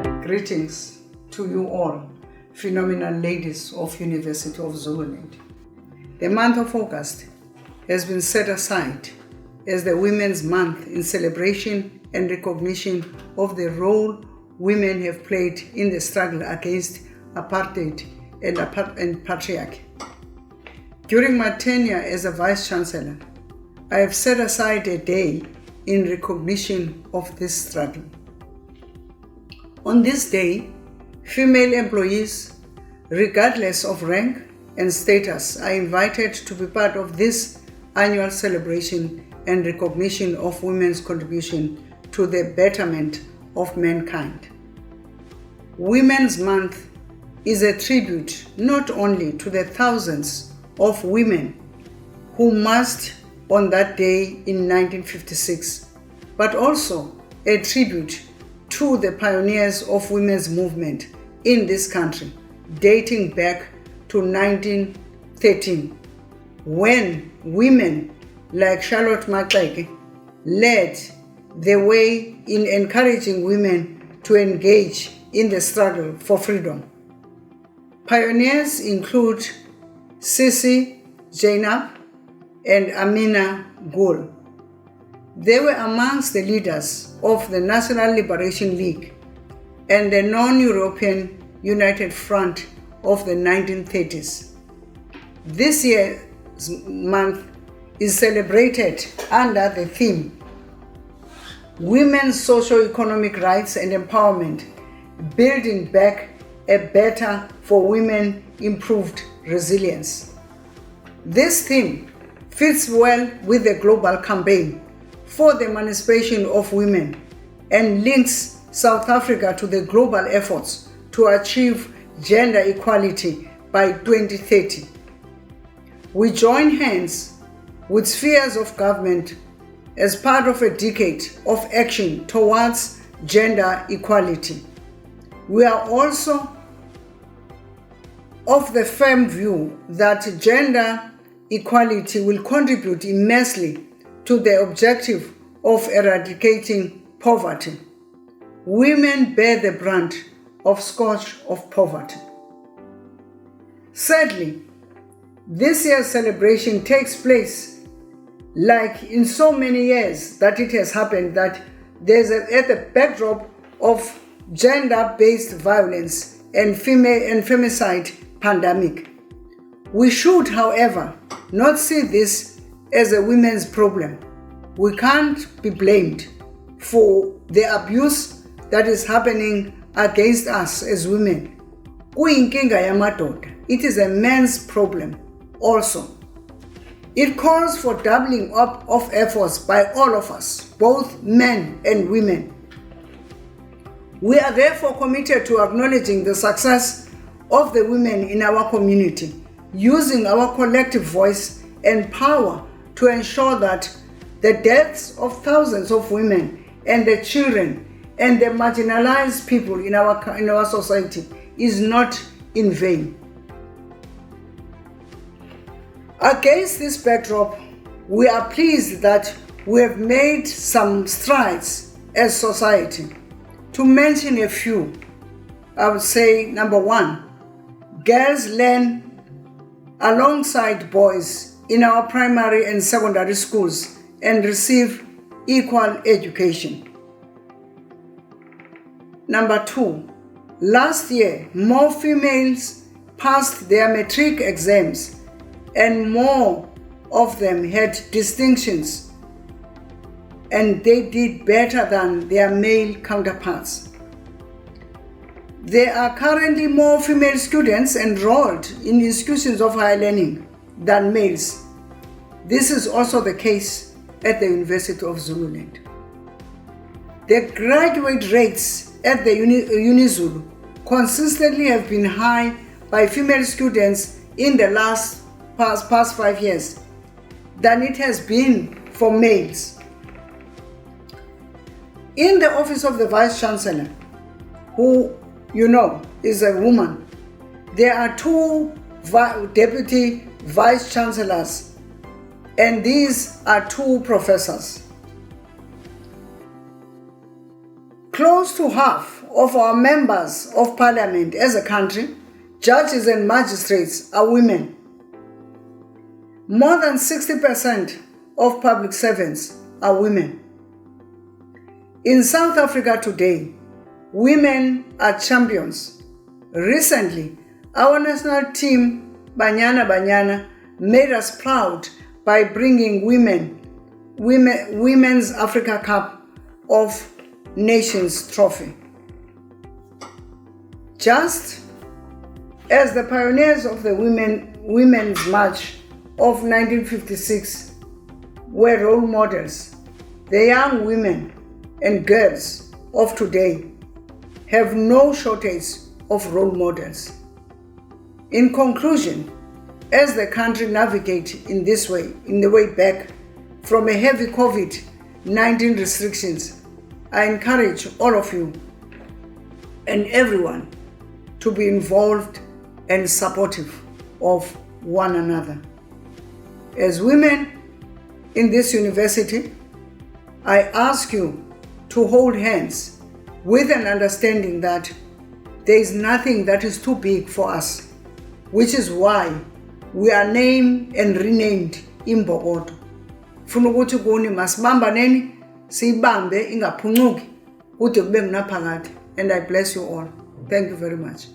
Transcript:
Greetings to you all, phenomenal ladies of University of Zululand. The month of August has been set aside as the Women's Month in celebration and recognition of the role women have played in the struggle against apartheid and patriarchy. During my tenure as a Vice-Chancellor, I have set aside a day in recognition of this struggle. On this day, female employees, regardless of rank and status, are invited to be part of this annual celebration and recognition of women's contribution to the betterment of mankind. Women's Month is a tribute not only to the thousands of women who marched on that day in 1956, but also a tribute to the pioneers of women's movement in this country, dating back to 1913, when women like Charlotte Maxeke led the way in encouraging women to engage in the struggle for freedom. Pioneers include Sisi Zainab and Amina Gul. They were amongst the leaders of the National Liberation League and the non-European United Front of the 1930s. This year's month is celebrated under the theme Women's Socio-Economic Rights and Empowerment, Building Back a Better for Women, Improved Resilience. This theme fits well with the global campaign for the emancipation of women and links South Africa to the global efforts to achieve gender equality by 2030. We join hands with spheres of government as part of a decade of action towards gender equality. We are also of the firm view that gender equality will contribute immensely to the objective of eradicating poverty. Women bear the brunt of scourge of poverty. Sadly, this year's celebration takes place like in so many years that it has happened, that there's at the backdrop of gender-based violence and femicide pandemic. We should, however, not see this as a women's problem. We can't be blamed for the abuse that is happening against us as women. It is a men's problem also. It calls for doubling up of efforts by all of us, both men and women. We are therefore committed to acknowledging the success of the women in our community, using our collective voice and power to ensure that the deaths of thousands of women and the children and the marginalized people in our society is not in vain. Against this backdrop, we are pleased that we have made some strides as society. To mention a few, I would say number one, girls learn alongside boys in our primary and secondary schools and receive equal education. Number two, last year, more females passed their matric exams and more of them had distinctions, and they did better than their male counterparts. There are currently more female students enrolled in institutions of higher learning than males. This is also the case at the University of Zululand. The graduate rates at the UniZulu consistently have been high by female students in the past 5 years than it has been for males. In the office of the Vice-Chancellor, who is a woman, there are 2 deputy Vice-Chancellors, and these are 2 professors. Close to half of our members of parliament as a country, judges and magistrates are women. More than 60% of public servants are women. In South Africa today, women are champions. Recently, our national team, Banyana Banyana, made us proud by bringing Women's Africa Cup of Nations trophy. Just as the pioneers of the Women's March of 1956 were role models, the young women and girls of today have no shortage of role models. In conclusion, as the country navigates in the way back from a heavy COVID-19 restrictions, I encourage all of you and everyone to be involved and supportive of one another. As women in this university, I ask you to hold hands with an understanding that there is nothing that is too big for us, which is why we are named and renamed Imbokodo. Funa ukuthi kuni masibambaneni siyibambe ingaphuncuki kude kube ngunaphakade. And I bless you all. Thank you very much.